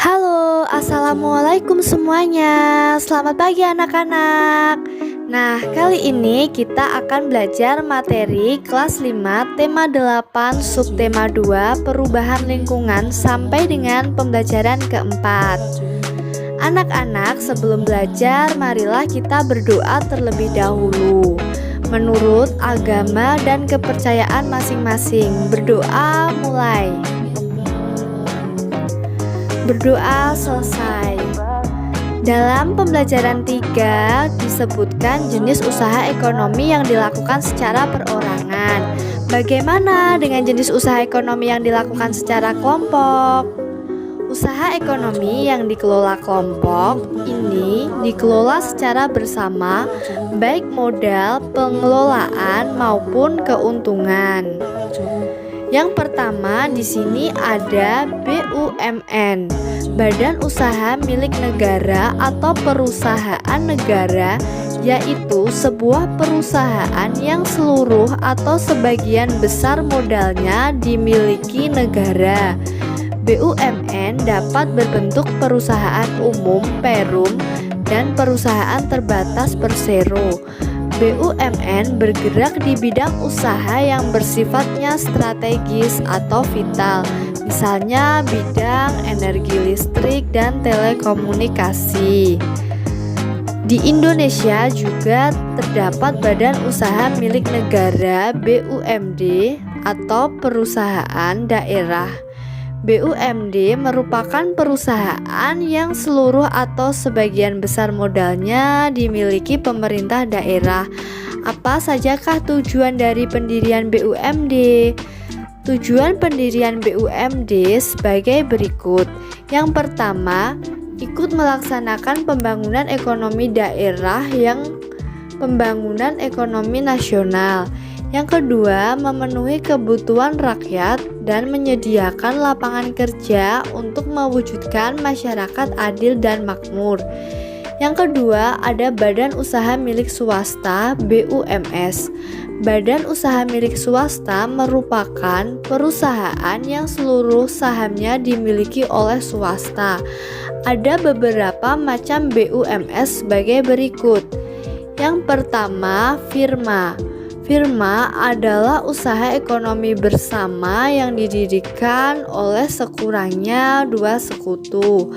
Halo, assalamualaikum semuanya. Selamat pagi anak-anak. Nah, kali ini kita akan belajar materi kelas 5 tema 8 subtema 2 perubahan lingkungan sampai dengan pembelajaran keempat. Anak-anak, sebelum belajar marilah kita berdoa terlebih dahulu menurut agama dan kepercayaan masing-masing. Berdoa mulai. Berdoa selesai. Dalam pembelajaran 3 disebutkan jenis usaha ekonomi yang dilakukan secara perorangan. Bagaimana dengan jenis usaha ekonomi yang dilakukan secara kelompok? Usaha ekonomi yang dikelola kelompok ini dikelola secara bersama, baik modal, pengelolaan maupun keuntungan. Yang pertama di sini ada BUMN, Badan Usaha Milik Negara atau Perusahaan Negara, yaitu sebuah perusahaan yang seluruh atau sebagian besar modalnya dimiliki negara. BUMN dapat berbentuk perusahaan umum Perum dan perusahaan terbatas Persero. BUMN bergerak di bidang usaha yang bersifatnya strategis atau vital, misalnya bidang energi listrik dan telekomunikasi. Di Indonesia juga terdapat badan usaha milik negara BUMD atau perusahaan daerah. BUMD merupakan perusahaan yang seluruh atau sebagian besar modalnya dimiliki pemerintah daerah. Apa sajakah tujuan dari pendirian BUMD? Tujuan pendirian BUMD sebagai berikut. Yang pertama, ikut melaksanakan pembangunan ekonomi daerah yang pembangunan ekonomi nasional. Yang kedua, memenuhi kebutuhan rakyat dan menyediakan lapangan kerja untuk mewujudkan masyarakat adil dan makmur. Yang kedua, ada badan usaha milik swasta BUMS. Badan usaha milik swasta merupakan perusahaan yang seluruh sahamnya dimiliki oleh swasta. Ada beberapa macam BUMS sebagai berikut. Yang pertama, firma. Firma adalah usaha ekonomi bersama yang didirikan oleh sekurangnya 2 sekutu.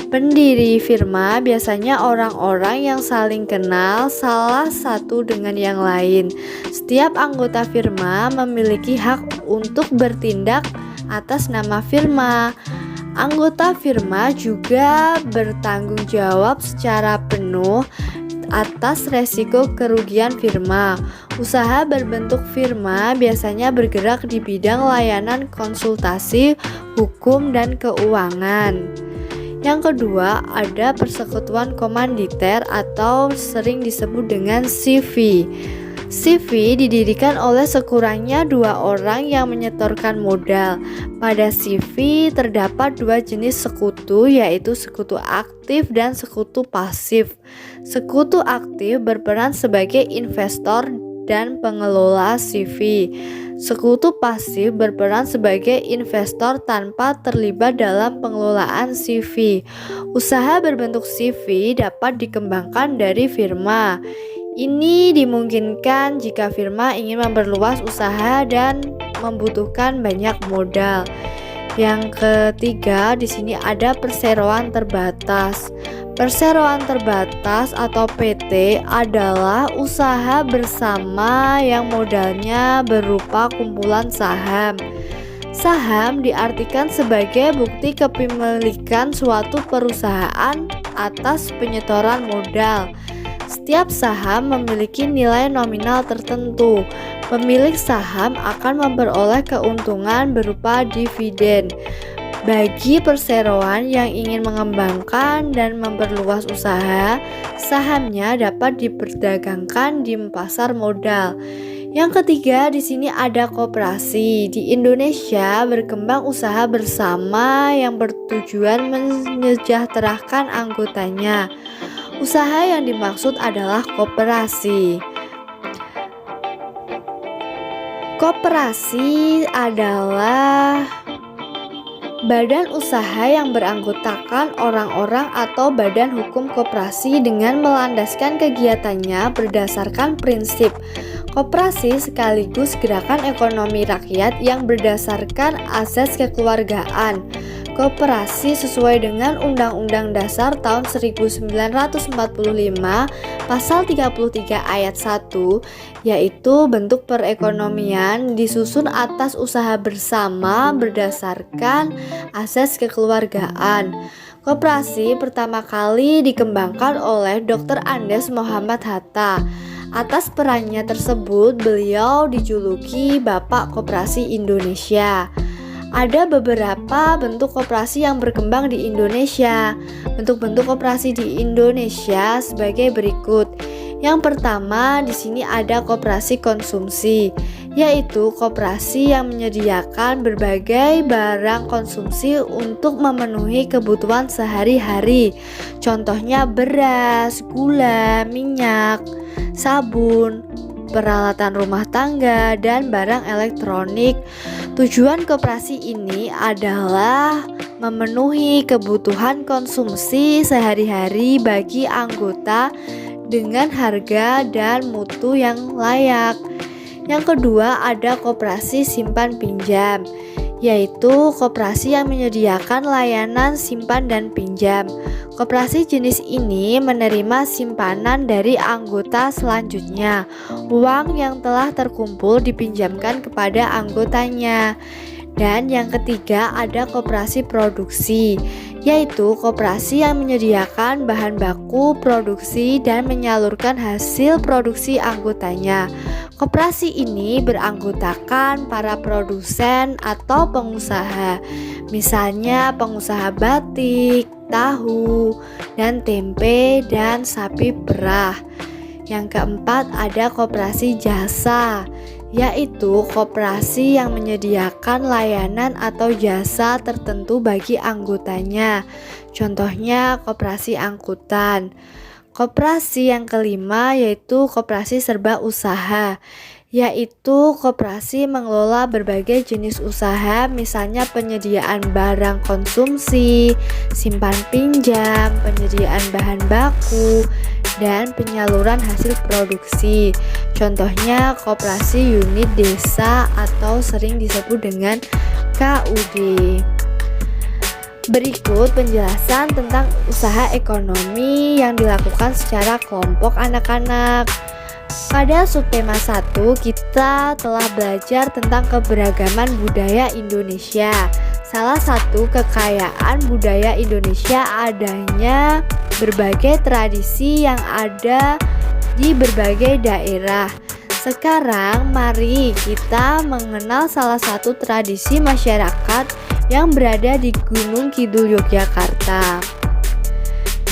Pendiri firma biasanya orang-orang yang saling kenal salah satu dengan yang lain. Setiap anggota firma memiliki hak untuk bertindak atas nama firma. Anggota firma juga bertanggung jawab secara penuh atas resiko kerugian firma. Usaha berbentuk firma biasanya bergerak di bidang layanan konsultasi, hukum, dan keuangan. Yang kedua, ada persekutuan komanditer atau sering disebut dengan CV. CV didirikan oleh sekurangnya 2 orang yang menyetorkan modal. Pada CV terdapat 2 jenis sekutu, yaitu sekutu aktif dan sekutu pasif. Sekutu aktif berperan sebagai investor dan pengelola CV. Sekutu pasif berperan sebagai investor tanpa terlibat dalam pengelolaan CV. Usaha berbentuk CV dapat dikembangkan dari firma. Ini dimungkinkan jika firma ingin memperluas usaha dan membutuhkan banyak modal. Yang ketiga, di sini ada perseroan terbatas. Perseroan terbatas atau PT adalah usaha bersama yang modalnya berupa kumpulan saham. Saham diartikan sebagai bukti kepemilikan suatu perusahaan atas penyetoran modal. Setiap saham memiliki nilai nominal tertentu. Pemilik saham akan memperoleh keuntungan berupa dividen. Bagi perseroan yang ingin mengembangkan dan memperluas usaha, sahamnya dapat diperdagangkan di pasar modal. Yang ketiga, di sini ada koperasi. Di Indonesia berkembang usaha bersama yang bertujuan mensejahterakan anggotanya. Usaha yang dimaksud adalah koperasi. Koperasi adalah Badan usaha yang beranggotakan orang-orang atau badan hukum koperasi dengan melandaskan kegiatannya berdasarkan prinsip koperasi sekaligus gerakan ekonomi rakyat yang berdasarkan asas kekeluargaan. Koperasi sesuai dengan Undang-Undang Dasar tahun 1945 Pasal 33 ayat 1, yaitu bentuk perekonomian disusun atas usaha bersama berdasarkan asas kekeluargaan. Koperasi pertama kali dikembangkan oleh Dr. Andes Muhammad Hatta. Atas perannya tersebut, beliau dijuluki Bapak Koperasi Indonesia. Ada beberapa bentuk koperasi yang berkembang di Indonesia. Bentuk-bentuk koperasi di Indonesia sebagai berikut. Yang pertama, di sini ada koperasi konsumsi, yaitu koperasi yang menyediakan berbagai barang konsumsi untuk memenuhi kebutuhan sehari-hari. Contohnya beras, gula, minyak, sabun, peralatan rumah tangga, dan barang elektronik. Tujuan koperasi ini adalah memenuhi kebutuhan konsumsi sehari-hari bagi anggota dengan harga dan mutu yang layak. Yang kedua, ada koperasi simpan pinjam, yaitu koperasi yang menyediakan layanan simpan dan pinjam. Koperasi jenis ini menerima simpanan dari anggota selanjutnya. Uang yang telah terkumpul dipinjamkan kepada anggotanya. Dan yang ketiga, ada koperasi produksi, yaitu koperasi yang menyediakan bahan baku produksi dan menyalurkan hasil produksi anggotanya. Koperasi ini beranggotakan para produsen atau pengusaha, misalnya pengusaha batik, tahu, dan tempe, dan sapi perah. Yang keempat, ada koperasi jasa, yaitu koperasi yang menyediakan layanan atau jasa tertentu bagi anggotanya. Contohnya koperasi angkutan. Koperasi yang kelima yaitu koperasi serba usaha, yaitu koperasi mengelola berbagai jenis usaha, misalnya penyediaan barang konsumsi, simpan pinjam, penyediaan bahan baku, dan penyaluran hasil produksi. Contohnya koperasi unit desa atau sering disebut dengan KUD. Berikut penjelasan tentang usaha ekonomi yang dilakukan secara kelompok anak-anak. Pada subtema 1 kita telah belajar tentang keberagaman budaya Indonesia. Salah satu kekayaan budaya Indonesia adanya berbagai tradisi yang ada di berbagai daerah. Sekarang mari kita mengenal salah satu tradisi masyarakat yang berada di Gunung Kidul Yogyakarta,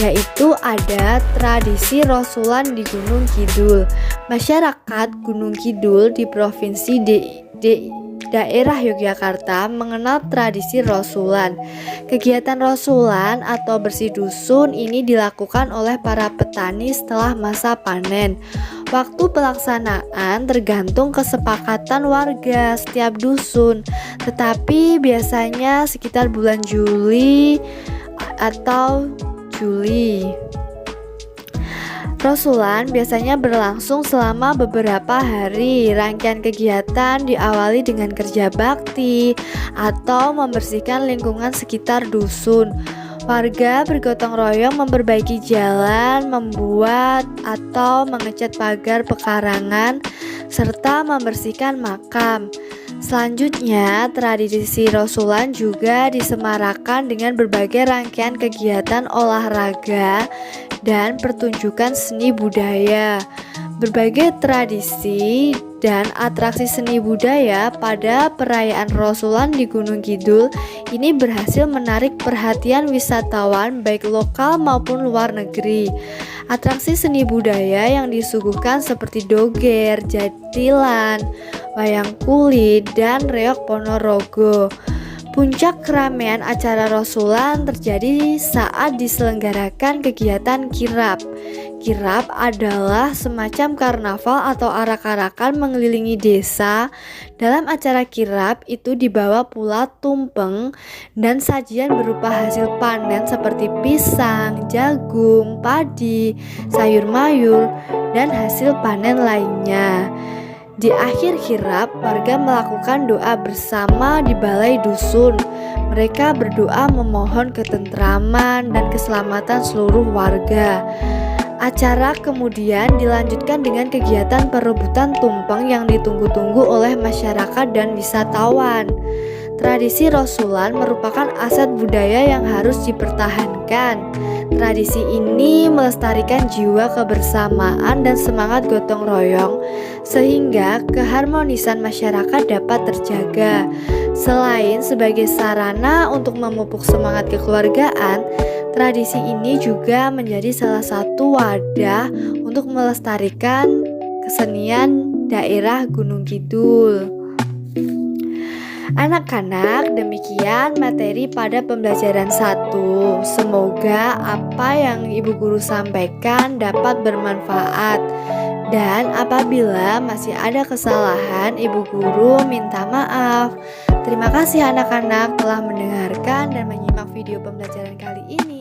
yaitu ada tradisi Rosulan di Gunung Kidul. Masyarakat Gunung Kidul di provinsi daerah Yogyakarta mengenal tradisi Rosulan. Kegiatan Rosulan atau bersih dusun ini dilakukan oleh para petani setelah masa panen. Waktu pelaksanaan tergantung kesepakatan warga setiap dusun, tetapi biasanya sekitar bulan Juli atau Juli. Rosulan biasanya berlangsung selama beberapa hari. Rangkaian kegiatan diawali dengan kerja bakti atau membersihkan lingkungan sekitar dusun. Warga bergotong royong memperbaiki jalan, membuat atau mengecat pagar pekarangan, serta membersihkan makam. Selanjutnya, tradisi Rosulan juga disemarakan dengan berbagai rangkaian kegiatan olahraga dan pertunjukan seni budaya. Berbagai tradisi dan atraksi seni budaya pada perayaan Rosulan di Gunung Kidul ini berhasil menarik perhatian wisatawan baik lokal maupun luar negeri. Atraksi seni budaya yang disuguhkan seperti doger, jatilan, wayang kulit, dan reok Ponorogo. Puncak keramaian acara rasulan terjadi saat diselenggarakan kegiatan kirab. Kirab adalah semacam karnaval atau arak-arakan mengelilingi desa. Dalam acara kirab itu dibawa pula tumpeng dan sajian berupa hasil panen seperti pisang, jagung, padi, sayur mayur, dan hasil panen lainnya. Di akhir kirab, warga melakukan doa bersama di balai dusun. Mereka berdoa memohon ketentraman dan keselamatan seluruh warga. Acara kemudian dilanjutkan dengan kegiatan perebutan tumpeng yang ditunggu-tunggu oleh masyarakat dan wisatawan. Tradisi rasulan merupakan aset budaya yang harus dipertahankan. Tradisi ini melestarikan jiwa kebersamaan dan semangat gotong royong sehingga keharmonisan masyarakat dapat terjaga. Selain sebagai sarana untuk memupuk semangat kekeluargaan, tradisi ini juga menjadi salah satu wadah untuk melestarikan kesenian daerah Gunung Kidul. Anak-anak, demikian materi pada pembelajaran 1. Semoga apa yang Ibu Guru sampaikan dapat bermanfaat. Dan apabila masih ada kesalahan, Ibu Guru minta maaf. Terima kasih anak-anak telah mendengarkan dan menyimak video pembelajaran kali ini.